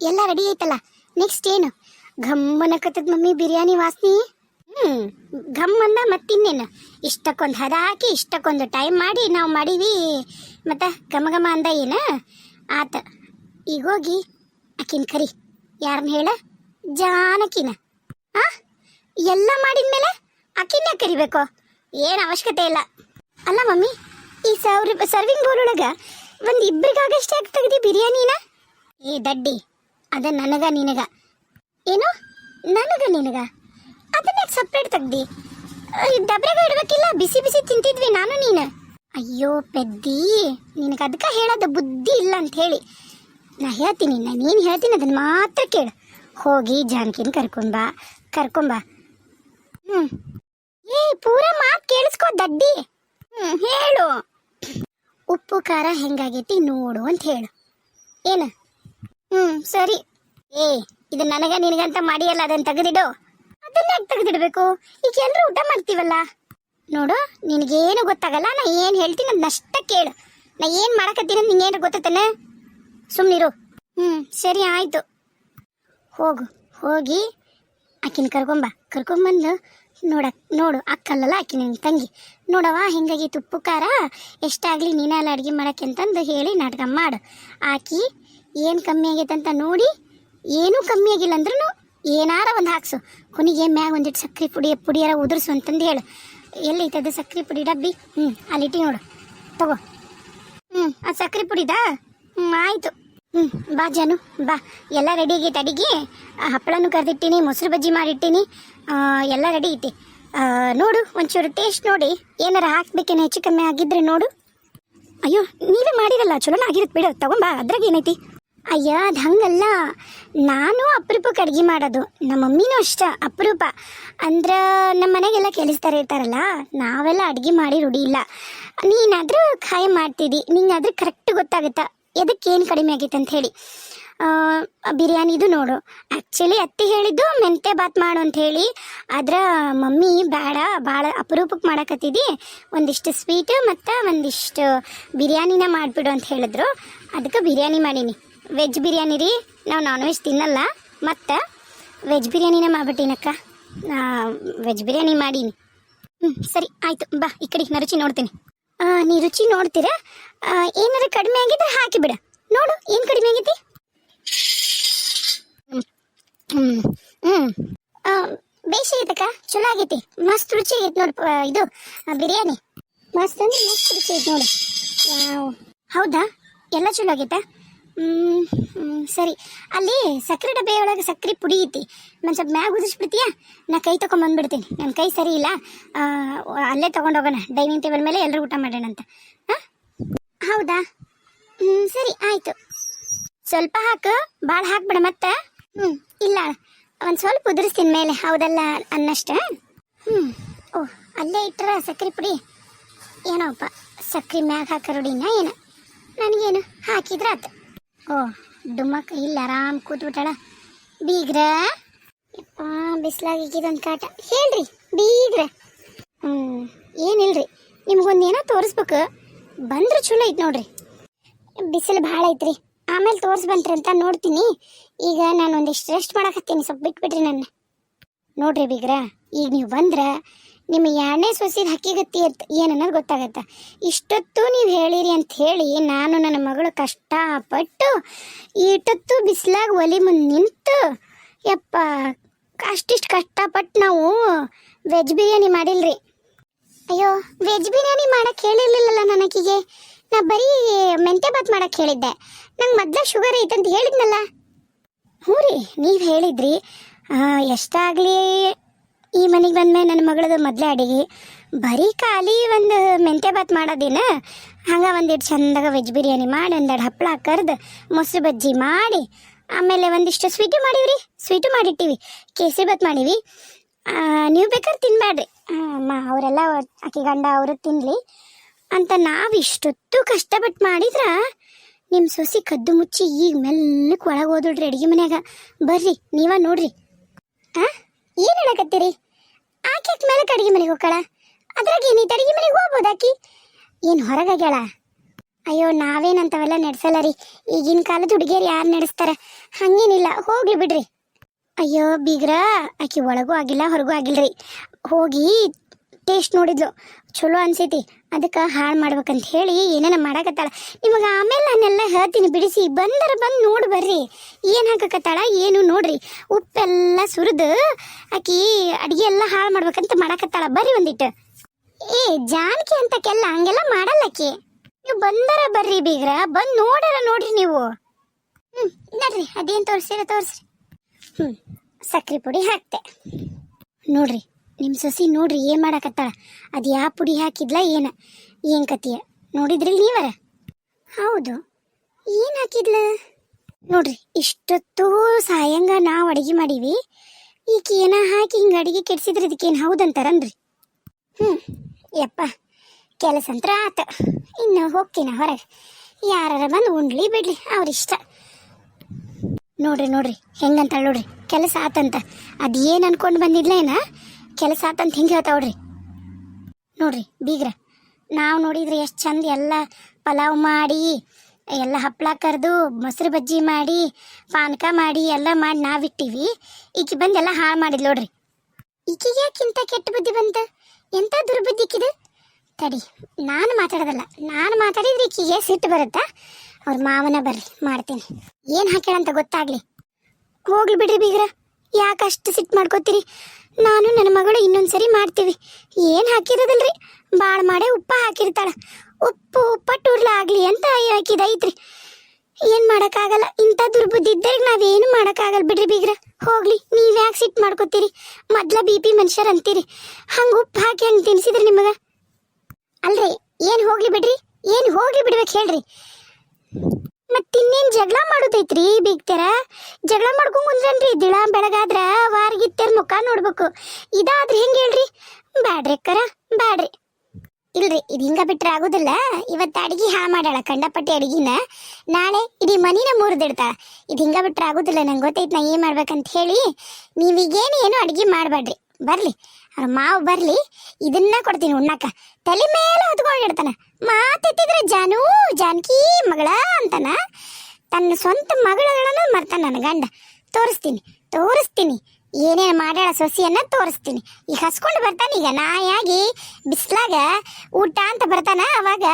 ಎಲ್ಲ ರೆಡಿ ಐತಲ್ಲ. ನೆಕ್ಸ್ಟ್ ಏನು? ಘಮ್ಮನಕತ್ತದ ಮಮ್ಮಿ ಬಿರಿಯಾನಿ ವಾಸನಿ. ಘಮ್ ಅಂದ ಮತ್ತಿನ್ನೇನು, ಇಷ್ಟಕ್ಕೊಂದು ಹದ ಹಾಕಿ ಇಷ್ಟಕ್ಕೊಂದು ಟೈಮ್ ಮಾಡಿ ನಾವು ಮಾಡೀವಿ. ಮತ್ತು ಘಮ ಘಮ ಅಂದ ಏನು ಆತ. ಈಗೋಗಿ ಆಕಿನ ಕರಿ. ಯಾರನ್ನ ಹೇಳ? ಜಾನಕಿನ. ಆ ಎಲ್ಲ ಮಾಡಿದ್ಮೇಲೆ ಆಕಿನ ಕರಿಬೇಕು? ಏನು ಅವಶ್ಯಕತೆ ಇಲ್ಲ. ಅಲ್ಲ ಮಮ್ಮಿ, ಈ ಸರ್ವಿಂಗ್ ಬೋಲ್ ಒಳಗೆ ಒಂದು ಇಬ್ಬರಿಗಾಗಷ್ಟೇ ಯಾಕೆ ತೆಗ್ದಿ ಬಿರಿಯಾನಿನ? ಈ ದಡ್ಡಿ, ಅದ ನನಗ ನಿನಗ. ಏನು ನನಗ ನಿನಗ? ಅದನ್ನ ಸಪ್ರೇಟ್ ತೆಗ್ದಿ ಡಬ್ರೆಗ ಇಡ್ಬೇಕಿಲ್ಲ? ಬಿಸಿ ಬಿಸಿ ತಿಂತಿದ್ವಿ ನಾನು ನೀನು. ಅಯ್ಯೋ ಪೆದ್ದಿ, ನಿನಗೆ ಅದಕ್ಕೆ ಹೇಳೋದು ಬುದ್ಧಿ ಇಲ್ಲ ಅಂತ ಹೇಳಿ. ನಾ ಹೇಳ್ತೀನಿ, ನಾನೇನು ಹೇಳ್ತೀನಿ ಅದನ್ನು ಮಾತ್ರ ಕೇಳು. ಹೋಗಿ ಜಾನಕಿನ ಕರ್ಕೊಂಬಾ. ಏ ಪೂರ ಮಾತು ಕೇಳಿಸ್ಕೋ ದಡ್ಡಿ. ಹೇಳು. ಉಪ್ಪು ಖಾರ ಹೆಂಗಾಗೈತಿ ನೋಡು ಅಂತ ಹೇಳು. ಏನು? ಸರಿ. ಇದು ನನಗ ನಿನಗಂತ ಮಾಡಿಯಲ್ಲ, ಅದನ್ನು ತೆಗೆದಿಡು. ಅದನ್ನ ಯಾಕೆ ತೆಗೆದಿಡ್ಬೇಕು? ಈಗ ಎಲ್ಲರೂ ಊಟ ಮಾಡ್ತೀವಲ್ಲ. ನೋಡು, ನಿನಗೇನು ಗೊತ್ತಾಗಲ್ಲ. ನಾ ಏನು ಹೇಳ್ತೀನಿ ಅದನ್ನಷ್ಟ ಕೇಳು. ನಾ ಏನು ಮಾಡಕತ್ತೀನಿ ಅಂತ ನಿಂಗೇನು ಗೊತ್ತಾನೆ? ಸುಮ್ಮನಿರು. ಸರಿ ಆಯಿತು. ಹೋಗಿ ಆಕಿನ ಕರ್ಕೊಂಬಂದು ನೋಡು ಅಕ್ಕಲ್ಲಲ್ಲ ಆಕಿ ನಿನ್ನ ತಂಗಿ. ನೋಡವ ಹಿಂಗಾಗೈತಿ ಉಪ್ಪು ಖಾರ, ಎಷ್ಟಾಗಲಿ ನೀನೆಲ್ಲ ಅಡುಗೆ ಮಾಡಕ್ಕೆ ಅಂತಂದು ಹೇಳಿ ನಾಟಕ ಮಾಡು. ಆಕಿ ಏನು ಕಮ್ಮಿ ಆಗೈತೆ ಅಂತ ನೋಡಿ, ಏನೂ ಕಮ್ಮಿ ಆಗಿಲ್ಲ ಅಂದ್ರೂ ಏನಾರ ಒಂದು ಹಾಕ್ಸು. ಕೊನೆಗೆ ಮ್ಯಾಗ ಒಂದಿಟ್ಟು ಸಕ್ಕರೆ ಪುಡಿಯಾರ ಉದುರಿಸು ಅಂತಂದು ಹೇಳು. ಎಲ್ಲೈತದ ಸಕ್ಕರೆ ಪುಡಿ ಡಬ್ಬಿ? ಅಲ್ಲಿಟ್ಟು ನೋಡು, ತಗೋ. ಅದು ಸಕ್ಕರೆ ಪುಡಿದಾ? ಆಯಿತು. ಬಾ ಜಾನು ಬಾ. ಎಲ್ಲ ರೆಡಿ ಆಗೈತೆ ಅಡಿಗೆ. ಹಪ್ಪಳನೂ ಕರೆದಿಟ್ಟಿನಿ, ಮೊಸರು ಬಜ್ಜಿ ಮಾಡಿಟ್ಟಿನಿ, ಎಲ್ಲ ರೆಡಿ ಐತಿ. ನೋಡು, ಒಂಚೂರು ಟೇಸ್ಟ್ ನೋಡಿ, ಏನಾರ ಹಾಕ್ಬೇಕೇನೋ ಹೆಚ್ಚು ಕಮ್ಮಿ ಆಗಿದ್ರೆ ನೋಡು. ಅಯ್ಯೋ, ನೀವೇ ಮಾಡಿರಲ್ಲ, ಚಲೋನ ಆಗಿರುತ್ತೆ ಬಿಡು, ತಗೊಂಬಾ. ಅದ್ರಾಗ ಏನೈತಿ? ಅಯ್ಯ, ಅದು ಹಂಗಲ್ಲ. ನಾನು ಅಪರೂಪಕ್ಕೆ ಅಡುಗೆ ಮಾಡೋದು, ನಮ್ಮ ಮಮ್ಮಿನೂ ಅಷ್ಟ ಅಪರೂಪ. ಅಂದ್ರೆ ನಮ್ಮ ಮನೆಗೆಲ್ಲ ಕೆಲಸದಾರ ಇರ್ತಾರಲ್ಲ, ನಾವೆಲ್ಲ ಅಡುಗೆ ಮಾಡಿ ರೂಢಿ ಇಲ್ಲ. ನೀನಾದರೂ ಖಾಯ ಮಾಡ್ತಿದ್ದಿ, ನಿಂಗಾದ್ರೂ ಕರೆಕ್ಟ್ ಗೊತ್ತಾಗುತ್ತಾ ಎದಕ್ಕೇನು ಕಡಿಮೆ ಆಗೈತೆ ಅಂತ ಹೇಳಿ. ಬಿರಿಯಾನಿದು ನೋಡು, ಆ್ಯಕ್ಚುಲಿ ಅತ್ತಿ ಹೇಳಿದ್ದು ಮೆಂತೆ ಬಾತ್ ಮಾಡು ಅಂತ ಹೇಳಿ. ಆದ್ರೆ ಮಮ್ಮಿ ಬೇಡ, ಭಾಳ ಅಪರೂಪಕ್ಕೆ ಮಾಡಕತ್ತಿದ್ದಿ, ಒಂದಿಷ್ಟು ಸ್ವೀಟು ಮತ್ತು ಒಂದಿಷ್ಟು ಬಿರಿಯಾನಿನ ಮಾಡಿಬಿಡು ಅಂತ ಹೇಳಿದ್ರು. ಅದಕ್ಕೆ ಬಿರಿಯಾನಿ ಮಾಡೀನಿ. ವೆಜ್ ಬಿರಿಯಾನಿ ರೀ, ನಾವು ನಾನ್ ವೆಜ್ ತಿನ್ನಲ್ಲ. ಮತ್ತು ವೆಜ್ ಬಿರಿಯಾನಿನ ಮಾಡಿಬಿಟ್ಟಿನಕ್ಕ. ವೆಜ್ ಬಿರಿಯಾನಿ ಮಾಡೀನಿ. ಸರಿ ಆಯಿತು, ಬಾ ಈ ಕಡೆ ನಾ ರುಚಿ ನೋಡ್ತೀನಿ. ನೀ ರುಚಿ ನೋಡ್ತೀರಾ? ಏನಾರು ಕಡಿಮೆ ಆಗಿದ್ರೆ ಹಾಕಿಬಿಡ. ನೋಡು ಏನು ಕಡಿಮೆ ಆಗೈತಿ. ಬೇಸಿ ಆಗೈತಕ್ಕ, ಚಲೋ ಆಗೈತಿ, ಮಸ್ತ್ ರುಚಿ ಆಗೈತಿ ನೋಡು. ಇದು ಬಿರಿಯಾನಿ ಮಸ್ತ್ ಅಂದ್ರೆ ಮಸ್ತ್ ರುಚಿ ಐತಿ ನೋಡು. ಹೌದಾ? ಎಲ್ಲ ಚಲೋ ಆಗೈತಾ? ಸರಿ. ಅಲ್ಲಿ ಸಕ್ಕರೆ ಡಬ್ಬೆ ಒಳಗೆ ಸಕ್ಕರೆ ಪುಡಿ ಐತಿ, ಒಂದು ಸ್ವಲ್ಪ ಮ್ಯಾಗ ಉದಿಸ್ಬಿಡ್ತೀಯಾ? ನಾ ಕೈ ತೊಗೊಂಬಂದ್ಬಿಡ್ತೀನಿ, ನನ್ನ ಕೈ ಸರಿ ಇಲ್ಲ. ಅಲ್ಲೇ ತೊಗೊಂಡೋಗೋಣ, ಡೈನಿಂಗ್ ಟೇಬಲ್ ಮೇಲೆ ಎಲ್ಲರೂ ಊಟ ಮಾಡೋಣ ಅಂತ. ಹೌದಾ? ಸರಿ ಆಯಿತು. ಸ್ವಲ್ಪ ಹಾಕು, ಭಾಳ ಹಾಕ್ಬಿಡ ಮತ್ತೆ. ಇಲ್ಲ, ಒಂದು ಸ್ವಲ್ಪ ಉದುರಿಸ್ತೀನಿ ಮೇಲೆ, ಹೌದಲ್ಲ ಅನ್ನಷ್ಟ. ಓಹ್, ಅಲ್ಲೇ ಇಟ್ಟರೆ ಸಕ್ಕರೆ ಪುಡಿ ಏನೋಪ್ಪ, ಸಕ್ಕರೆ ಮ್ಯಾಗ ಹಾಕ ರೂಢಿನ ಏನು? ನನಗೇನು ಹಾಕಿದ್ರೆ ಆತು. ಡುಮ್ಮಕ್ಕ ಇಲ್ಲ, ಆರಾಮ್ ಕೂತ್ಬಿಟ್ಟಾಳ. ಬೀಗ್ರ ಬಿಸಿಲಾಗಿದ್ದೊಂದು ಕಾಟ. ಹೇಳ್ರಿ ಬೀಗ್ರ. ಏನಿಲ್ರಿ, ನಿಮ್ಗೊಂದು ಏನೋ ತೋರಿಸ್ಬೇಕು, ಬಂದ್ರೆ ಚಲೋ ಐತೆ ನೋಡ್ರಿ. ಬಿಸಿಲು ಭಾಳ ಐತ್ರಿ, ಆಮೇಲೆ ತೋರಿಸ್ಬಂತ್ರಿ ಅಂತ ನೋಡ್ತೀನಿ. ಈಗ ನಾನು ಒಂದಿಷ್ಟು ರೆಸ್ಟ್ ಮಾಡಕತ್ತೀನಿ, ಸ್ವಲ್ಪ ಬಿಟ್ಬಿಡ್ರಿ ನನ್ನ. ನೋಡ್ರಿ ಬೀಗ್ರ, ಈಗ ನೀವು ಬಂದ್ರೆ ನಿಮ್ಮ ಎರಡನೇ ಸೊಸಿದ ಹಕ್ಕಿಗತ್ತಿ ಏನನ್ನೋದು ಗೊತ್ತಾಗತ್ತೆ. ಇಷ್ಟೊತ್ತು ನೀವು ಹೇಳಿರಿ ಅಂತ ಹೇಳಿ ನಾನು ನನ್ನ ಮಗಳು ಕಷ್ಟಪಟ್ಟು ಇಷ್ಟೊತ್ತು ಬಿಸಿಲಾಗ ಒಲಿ ಮುಂದೆ ನಿಂತು ಯಪ್ಪ ಅಷ್ಟಿಷ್ಟು ಕಷ್ಟಪಟ್ಟು ನಾವು ವೆಜ್ ಬಿರಿಯಾನಿ ಮಾಡಿಲ್ರಿ. ಅಯ್ಯೋ, ವೆಜ್ ಬಿರಿಯಾನಿ ಮಾಡಕ್ಕೆ ಹೇಳಿರ್ಲಿಲ್ಲಲ್ಲ ನನಗೆ. ನಾ ಬರೀ ಮೆಂತೆ ಬಾತ್ ಮಾಡಕ್ಕೆ ಹೇಳಿದ್ದೆ. ನಂಗೆ ಮೊದಲ ಶುಗರ್ ಐತಂತ ಹೇಳಿದ್ನಲ್ಲ. ಹ್ಞೂ ರೀ, ನೀವು ಹೇಳಿದ್ರಿ. ಎಷ್ಟಾಗಲಿ ಈ ಮನೆಗೆ ಬಂದಮೇಲೆ ನನ್ನ ಮಗಳದು ಮೊದಲೇ ಅಡಿಗೆ ಬರೀ ಖಾಲಿ ಒಂದು ಮೆಂತೆ ಬಾತ್ ಮಾಡೋದೇನ. ಹಂಗೆ ಒಂದಿಟ್ಟು ಚಂದಾಗ ವೆಜ್ ಬಿರಿಯಾನಿ ಮಾಡಿ, ಒಂದೆರಡು ಹಪ್ಪಳ ಕರೆದು ಮೊಸರು ಬಜ್ಜಿ ಮಾಡಿ, ಆಮೇಲೆ ಒಂದಿಷ್ಟು ಸ್ವೀಟು ಮಾಡೀವ್ರಿ, ಸ್ವೀಟು ಮಾಡಿಟ್ಟಿವಿ, ಕೇಸರಿ ಬಾತ್ ಮಾಡೀವಿ. ನೀವು ಬೇಕಾದ್ರೆ ತಿನ್ಬೇಡ್ರಿ, ಅವರೆಲ್ಲ ಆಕೆ ಗಂಡ ಅವರು ತಿನ್ನಲಿ ಅಂತ ನಾವು ಇಷ್ಟೊತ್ತು ಕಷ್ಟಪಟ್ಟು ಮಾಡಿದ್ರೆ ನಿಮ್ಮ ಸೊಸಿ ಕದ್ದು ಮುಚ್ಚಿ ಈಗ ಮೆಲ್ಲಕ್ಕೆ ಒಳಗೆ ಹೋದ್ರಿ ಅಡುಗೆ ಮನ್ಯಾಗ. ಬರ್ರಿ ನೀವ ನೋಡ್ರಿ. ಏನು ಹೇಳಕತ್ತೀರಿ? ಆಕೆ ಮೇಲೆ ಅಡುಗೆ ಮನೆಗೆ ಹೋಗ್ಕಳ, ಅದ್ರಾಗ ಏನೈತೆ? ಅಡುಗೆ ಮನೆಗೆ ಹೋಗ್ಬೋದು ಆಕಿ. ಏನು ಹೊರಗಾಗ್ಯಾಳ? ಅಯ್ಯೋ ನಾವೇನಂತವೆಲ್ಲ ನಡೆಸಲ್ಲ ರೀ. ಈಗಿನ ಕಾಲದ ಹುಡುಗಿಯರು ಯಾರು ನಡೆಸ್ತಾರ? ಹಂಗೇನಿಲ್ಲ, ಹೋಗ್ಲಿ ಬಿಡ್ರಿ. ಅಯ್ಯೋ ಬೀಗ್ರ, ಆಕಿ ಒಳಗೂ ಆಗಿಲ್ಲ ಹೊರಗೂ ಆಗಿಲ್ರಿ. ಹೋಗಿ ಟೇಸ್ಟ್ ನೋಡಿದ್ಲು, ಚಲೋ ಅನ್ಸೈತಿ, ಅದಕ್ಕೆ ಹಾಳು ಮಾಡ್ಬೇಕಂತ ಹೇಳಿ ಏನೇನ ಮಾಡಾಕತ್ತಾಳ. ನಿಮಗೆ ಆಮೇಲೆ ನಾನೆಲ್ಲ ಹೇಳ್ತೀನಿ ಬಿಡಿಸಿ. ಬಂದು ನೋಡಿ ಬರ್ರಿ ಏನು ಹಾಕಕತ್ತಾಳ ಏನು ನೋಡ್ರಿ. ಉಪ್ಪೆಲ್ಲ ಸುರಿದು ಆಕಿ ಅಡುಗೆ ಎಲ್ಲ ಹಾಳು ಮಾಡ್ಬೇಕಂತ ಮಾಡಾಕತ್ತಾಳ. ಬರ್ರಿ ಒಂದಿಟ್ಟು. ಏ ಜಾನಕಿ ಅಂತಕ್ಕೆಲ್ಲ ಹಂಗೆಲ್ಲ ಮಾಡಲ್ಲ ಆಕಿ. ನೀವು ಬರ್ರಿ ಬೀಗ್ರ, ಬಂದು ನೋಡ್ರಿ ನೀವು. ನಡ್ರಿ, ಅದೇನು ತೋರಿಸ್ರಿ. ಸಕ್ರೆ ಪುಡಿ ಹಾಕ್ತೆ ನೋಡ್ರಿ. ನಿಮ್ಮ ಸೊಸಿ ನೋಡ್ರಿ ಏನು ಮಾಡಾಕತ್ತಾಳ. ಅದು ಯಾವ ಪುಡಿ ಹಾಕಿದ್ಲ ಏನು ಕತಿಯ ನೋಡಿದ್ರಿ ನೀವರ? ಹೌದು, ಏನು ಹಾಕಿದ್ಲ ನೋಡ್ರಿ. ಇಷ್ಟೊತ್ತು ಸಾಯಂಗ ನಾವು ಅಡುಗೆ ಮಾಡೀವಿ, ಈಕೆ ಏನ ಹಾಕಿ ಹಿಂಗೆ ಅಡುಗೆ ಕೆಡ್ಸಿದ್ರೆ ಇದಕ್ಕೇನು ಹೌದಂತಾರನ್ರಿ? ಯಪ್ಪ, ಕೆಲಸ ಅಂತ ಆತ. ಇನ್ನು ಹೋಗ್ತೀನ ಹೊರಗೆ, ಯಾರ ಬಂದು ಉಣ್ಲಿ ಬಿಡ್ಲಿ ಅವ್ರಿಷ್ಟ. ನೋಡ್ರಿ ಹೆಂಗಂತ ನೋಡ್ರಿ, ಕೆಲಸ ಆತಂತ. ಅದು ಏನು ಅನ್ಕೊಂಡು ಬಂದಿದ್ಲೇನ, ಕೆಲಸ ಆತಂತ ಹಿಂಗೆ ಹೇಳ್ತಾವ್ರಿ. ನೋಡ್ರಿ ಬೀಗ್ರ, ನಾವು ನೋಡಿದ್ರೆ ಎಷ್ಟು ಚಂದ ಎಲ್ಲ ಪಲಾವ್ ಮಾಡಿ, ಎಲ್ಲ ಹಪ್ಪಳ ಕರೆದು, ಮೊಸರು ಬಜ್ಜಿ ಮಾಡಿ, ಪಾನಕ ಮಾಡಿ ಎಲ್ಲ ಮಾಡಿ ನಾವಿಟ್ಟಿವಿ. ಈಕಿ ಬಂದೆಲ್ಲ ಹಾಳು ಮಾಡಿದ್ ನೋಡ್ರಿ. ಈಕಿಗೆ ಯಾಕಿಂತ ಕೆಟ್ಟ ಬುದ್ಧಿ ಬಂತ? ಎಂಥ ದುರ್ಬುದ್ಧಿಕ್ಕಿದು? ತಡಿ, ನಾನು ಮಾತಾಡೋದಲ್ಲ, ನಾನು ಮಾತಾಡಿದ್ರೆ ಈಕಿಗೆ ಸಿಟ್ಟು ಬರುತ್ತಾ? ಅವ್ರ ಮಾವನ ಬರ್ರಿ, ಮಾಡ್ತೀನಿ. ಏನು ಹಾಕ್ಯಾಳಂತ ಗೊತ್ತಾಗ್ಲಿ. ಹೋಗ್ಲಿ ಬಿಡ್ರಿ ಬೀಗ್ರ, ಯಾಕಷ್ಟು ಸಿಟ್ಟು ಮಾಡ್ಕೋತೀರಿ? ನಾನು ನನ್ನ ಮಗಳು ಇನ್ನೊಂದ್ಸರಿ ಮಾಡ್ತೀವಿ. ಏನು ಹಾಕಿರೋದಲ್ರಿ, ಭಾಳ ಮಾಡೇ ಉಪ್ಪ ಹಾಕಿರ್ತಾಳ. ಉಪ್ಪ ಟೂರ್ಲ ಆಗಲಿ ಅಂತ ಹಾಕಿದೈತ್ರಿ. ಏನು ಮಾಡೋಕ್ಕಾಗಲ್ಲ, ಇಂಥ ದುರ್ಬುದ್ಧಿ ಇದ್ದಾಗ ನಾವೇನು ಮಾಡೋಕ್ಕಾಗಲ್ಲ ಬಿಡ್ರಿ ಬೀಗ್ರ. ಹೋಗ್ಲಿ, ನೀವು ಯಾಕೆ ಸಿಟ್ಟು ಮಾಡ್ಕೋತೀರಿ? ಮೊದ್ಲ BP ಮನುಷ್ಯರು ಅಂತೀರಿ, ಹಂಗೆ ಉಪ್ಪು ಹಾಕಿ ಹಂಗೆ ತಿನ್ಸಿದ್ರಿ ನಿಮಗೆ. ಅಲ್ರಿ, ಏನು ಹೋಗ್ಲಿ ಬಿಡ್ರಿ, ಏನು ಹೋಗ್ಲಿ ಬಿಡ್ಬೇಕು ಹೇಳ್ರಿ. ಮತ್ತಿನ್ನೇನು ಜಗಳ ಮಾಡೋದೈತ್ರಿ ಬೀಗ್ತಾರ? ಜಗಳ ಮಾಡ್ಕೊಂಡ್ ಕುಂದ್ರನ್ರಿ. ದಿಳ ಬೆಳಗಾದ್ರ ವಾರಗಿತ್ತೇರ್ ಮುಖ ನೋಡ್ಬೇಕು. ಇದಾದ್ರೆ ಹೆಂಗೆ ಹೇಳ್ರಿ? ಬ್ಯಾಡ್ರಿ ಅಕ್ಕರ, ಬ್ಯಾಡ್ರಿ. ಇಲ್ರಿ, ಇದು ಹಿಂಗ ಬಿಟ್ರೆ ಆಗೋದಿಲ್ಲ. ಇವತ್ತು ಅಡಿಗೆ ಹಾಳು ಮಾಡಾಳ, ಕಂಡಪಟ್ಟಿ ಅಡಿಗೆನ. ನಾಳೆ ಇಡೀ ಮನಿನ ಮುರಿದಿಡ್ತಾಳ. ಇದು ಹಿಂಗ ಬಿಟ್ರೆ ಆಗೋದಿಲ್ಲ. ನಂಗೆ ಗೊತ್ತೈತೆ ನಾ ಏನು ಮಾಡ್ಬೇಕಂತ ಹೇಳಿ. ನೀವೀಗೇನು ಏನು ಅಡಿಗೆ ಮಾಡಬೇಡ್ರಿ. ಬರ್ಲಿ, ಅವ್ರ ಮಾವು ಬರ್ಲಿ, ಇದನ್ನ ಕೊಡ್ತೀನಿ ಉಣ್ಣಾಕ. ತಲೆ ಮೇಲೆ ಹೊತ್ಕೊಂಡಿಡ್ತಾನ. ಮಾತೆತ್ತಿದ್ರೆ ಜಾನಕಿ ಮಗಳ ಅಂತಾನ. ತನ್ನ ಸ್ವಂತ ಮಗಳನ್ನ ಮರ್ತಾನ ನನ್ನ ಗಂಡ. ತೋರಿಸ್ತೀನಿ ಏನೇನು ಮಾಡ್ಯಾಳ ಸೊಸಿಯನ್ನ ತೋರಿಸ್ತೀನಿ. ಈಗ ಹಸ್ಕೊಂಡು ಬರ್ತಾನೆ, ಈಗ ನಾಯಾಗಿ ಬಿಸ್ಲಾಗ ಊಟ ಅಂತ ಬರ್ತಾನ. ಅವಾಗ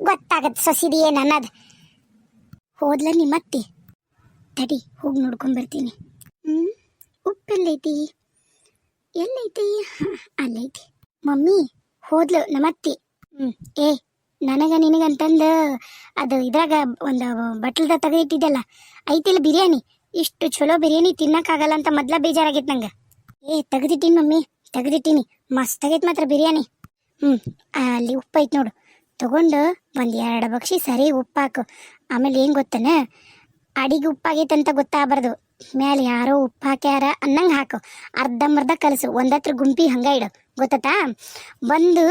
ಗೊತ್ತಾಗತ್ತೆ ಸೊಸಿದು ಏನು ಅನ್ನೋದು. ಹೋದ್ಲ ನಿಮ್ಮತ್ತಿ? ತಡಿ, ಹೋಗಿ ನೋಡ್ಕೊಂಬರ್ತೀನಿ. ಉಪ್ಪೆಲ್ಲೈತಿ? ಎಲ್ಲೈತಿ? ಅಲ್ಲೈತಿ. ಮಮ್ಮಿ ಹೋದ್ಲು ನಮ್ಮತ್ತಿ. ಏ, ನಿನಗಂತಂದು ಅದು ಇದ್ರಾಗ ಒಂದು ಬಟ್ಲದ ತೆಗೆದಿಟ್ಟಿದ್ದಲ್ಲ, ಐತಿಲ್ಲ ಬಿರಿಯಾನಿ. ಇಷ್ಟು ಚಲೋ ಬಿರಿಯಾನಿ ತಿನ್ನಕ್ಕಾಗಲ್ಲ ಅಂತ ಮೊದ್ಲ ಬೇಜಾರಾಗೈತೆ ನಂಗೆ. ತೆಗೆದಿಟ್ಟೀನಿ ಮಮ್ಮಿ, ತೆಗೆದಿಟ್ಟೀನಿ. ಮಸ್ತ್ ಆಗೈತೆ ಮಾತ್ರ ಬಿರಿಯಾನಿ. ಅಲ್ಲಿ ಉಪ್ಪು ಐತೆ ನೋಡು, ತಗೊಂಡು ಒಂದು 2 ಬಕ್ಷಿ ಸರಿ ಉಪ್ಪು ಹಾಕು. ಆಮೇಲೆ ಏನು ಗೊತ್ತನ, ಅಡಿಗೆ ಉಪ್ಪಾಗೈತಂತ ಗೊತ್ತಾಗಬಾರ್ದು. ಮ್ಯಾಲೆ ಯಾರೋ ಉಪ್ಪು ಹಾಕ್ಯಾರ ಅನ್ನಂಗೆ ಹಾಕು. ಅರ್ಧಂಬರ್ಧ ಕಲಸು, ಒಂದತ್ರ ಗುಂಪಿ ಹಂಗೆ ಇಡು. ಗೊತ್ತಾ? ಬಂದು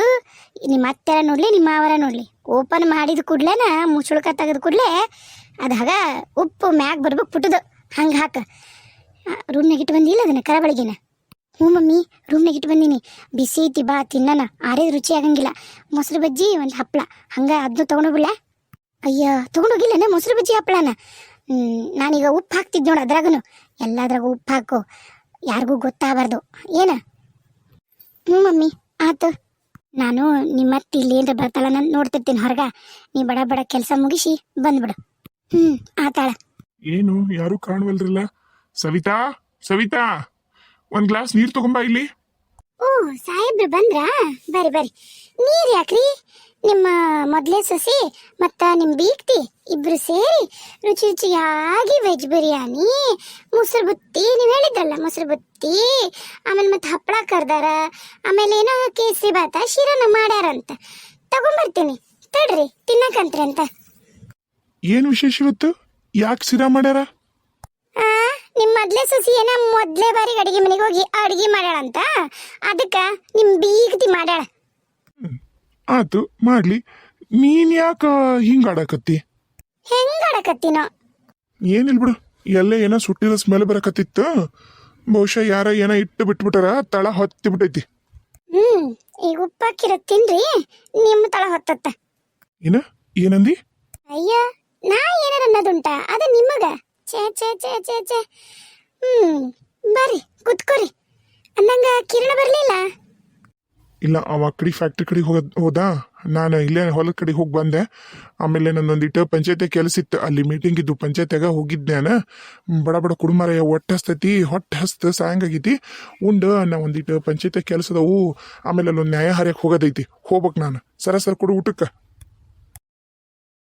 ನಿಮ್ಮ ಅತ್ತೆರ ನೋಡಲಿ, ನಿಮ್ಮ ಮಾವರ ನೋಡಲಿ, ಓಪನ್ ಮಾಡಿದ ಕೂಡ್ಲೇನ ಮುಚ್ಚುಳ್ಕ ತೆಗೆದು ಕೂಡಲೇ ಅದು ಹಾಗ ಉಪ್ಪು ಮ್ಯಾಗ ಬರ್ಬೇಕು ಪುಟ್ಟದು. ಹಂಗೆ ಹಾಕ. ರೂಮ್ನಾಗ ಇಟ್ಟು ಬಂದಿಲ್ಲ ಅದನ್ನ ಕರಬಳಿಗೆನ? ಹ್ಞೂ ಮಮ್ಮಿ, ರೂಮ್ನಾಗ ಇಟ್ಟು ಬಂದೀನಿ. ಬಿಸಿ ಐತಿ, ಬಾ ತಿನ್ನನ. ಆರೇದು ರುಚಿ ಆಗಂಗಿಲ್ಲ. ಮೊಸರು ಬಜ್ಜಿ ಒಂದು ಹಪ್ಪಳ ಹಂಗೆ ಅದನ್ನು ತೊಗೊಂಡೋಗ್ಬಿಡ್ಲ? ಅಯ್ಯ, ತೊಗೊಂಡೋಗಿಲ್ಲನ ಮೊಸರು ಬಜ್ಜಿ ಹಪ್ಪಳನ? ನಾನೀಗ ಉಪ್ಪು ಹಾಕ್ತಿದ್ದೆ ನೋಡು, ಅದ್ರಾಗೂ ಎಲ್ಲದ್ರಾಗೂ ಉಪ್ಪು ಹಾಕು, ಯಾರಿಗೂ ಗೊತ್ತಾಗಬಾರ್ದು. ಏನ? ಹ್ಞೂ ಮಮ್ಮಿ, ಆತು. ನಾನು ನಿಮ್ಮತ್ತಿ ಇಲ್ಲಿ ಏನ್ರ ಬರ್ತಾಳ ನಾನು ನೋಡ್ತಿರ್ತೀನಿ ಹೊರಗ. ನೀ ಬಡ ಕೆಲಸ ಮುಗಿಸಿ ಬಂದ್ಬಿಡು. ಆತಾಳ. ಏನು ಯಾರು ಕಾಣವಲ್ರಲ್ಲ? ಸವಿತಾ, ಒಂದ್ ಗ್ಲಾಸ್ ನೀರ್ ತಗೊಂಬಾ ಇಲ್ಲಿ. ಓ, ಸಾಹೇಬ್ರು ಬಂದ್ರಾ? ಬರ್ರಿ. ನೀರ್ ಯಾಕ್ರಿ? ನಿಮ್ಮ ಮೊದಲೇ ಸೊಸಿ ಮತ್ತ ನಿಮ್ಮ ಬೀಗ್ತಿ ಇಬ್ರು ಸೇರಿ ರುಚಿಯಾಗಿ ವೆಜ್ ಬಿರಿಯಾನಿ, ಮೊಸರು ಬುತ್ತಿ, ನೀವು ಹೇಳಿದ್ರಲ್ಲ ಮೊಸರು ಬುತ್ತಿ, ಆಮೇಲೆ ಮತ್ತೆ ಹಪ್ಪಳ ಕರ್ದಾರ, ಆಮೇಲೆ ಏನೋ ಕೇಸರಿ ಬಾತ ಶಿರನ ಮಾಡ್ಯಾರಂತ. ತಗೊಂಬರ್ತೀನಿ ತಡ್ರಿ, ತಿನ್ನಕಂತ್ರಿ ಅಂತ. ಏನು ವಿಶೇಷ ಇವತ್ತು? ಯಾಕೆ ಸಿರಾ ಮಾಡ್ಯಾರ? ನಿಮ್ಮ ಮೊದಲೇ ಸೊಸಿ ಏನ ಮೊದಲೇ ಬಾರಿಗೆ ಅಡಿಗೆ ಮನೆಗೆ ಹೋಗಿ ಅಡಿಗೆ ಮಾಡ್ಯಾಳಂತ, ಅದಕ್ಕೆ ನಿಮ್ಮ ಬೀಗ್ತಿ ಮಾಡ್ಯಾಳ. ಆತು, ಮಾಡ್ಲಿ. ನೀನ್ ಯಾಕ ಹಿಂಗ ಆಡಕತ್ತಿ? ಹೆಂಗ ಆಡಕತ್ತಿನೋ ಏನಿಲ್ ಬಿಡು. ಎಲ್ಲೇ ಏನೋ ಸುಟ್ಟಿರೋ ಸ್ಮೆಲ್ ಬರಕತ್ತಿತ್ತು. ಬಹುಶಃ ಯಾರ ಏನೋ ಇಟ್ಟು ಬಿಟ್ಬಿಟ್ಟಾರ, ತಳ ಹೊತ್ತಿ ಬಿಟ್ಟೈತಿ. ಈಗ ಉಪ್ಪಾಕಿರೋ ತಿನ್ರಿ, ನಿಮ್ಮ ತಳ ಹೊತ್ತತ್ತ. ಏನಂದಿ? ಅಯ್ಯ ನಾ ಏನಾರ ಅನ್ನೋದುಂಟ ಅದು ನಿಮಗ ಛೇ ಛೇ ಛೇ ಛೇ ಛೇ ಬರ್ರಿ ಕುತ್ಕೋರಿ ಅಂದಂಗ ಕಿರಣ ಬರ್ಲಿಲ್ಲ. ಇಲ್ಲ ಅವ ಕಡೆ ಫ್ಯಾಕ್ಟ್ರಿ ಕಡೆ ಹೋದ, ನಾನು ಇಲ್ಲೇ ಹೊಲದ ಕಡೆ ಹೋಗಿ ಬಂದೆ. ಆಮೇಲೆ ನನ್ನೊಂದಿಟ್ಟು ಪಂಚಾಯತಿ ಕೆಲಸ ಇತ್ತು, ಅಲ್ಲಿ ಮೀಟಿಂಗ್ ಇದ್ದು ಪಂಚಾಯತ್ಯಾಗ ಹೋಗಿದ್ದೆ ನಾನು. ಬಡ ಬಡ ಕುಡುಮರ ಹೊಟ್ಟೆ ಹಸ್ತೈತಿ, ಹೊಟ್ಟೆ ಹಸ್ತ ಸಾಯಂಗಾಗೈತಿ. ಉಂಡು ನಾ ಒಂದಿಟ್ಟು ಪಂಚಾಯತಿ ಕೆಲಸದವು, ಆಮೇಲೆ ಅಲ್ಲೊಂದು ನ್ಯಾಯ ಹರಿಯಕ್ಕೆ ಹೋಗೋದೈತಿ, ಹೋಗ್ಬೇಕು ನಾನು. ಸರ ಕೊಡು ಊಟಕ್ಕೆ.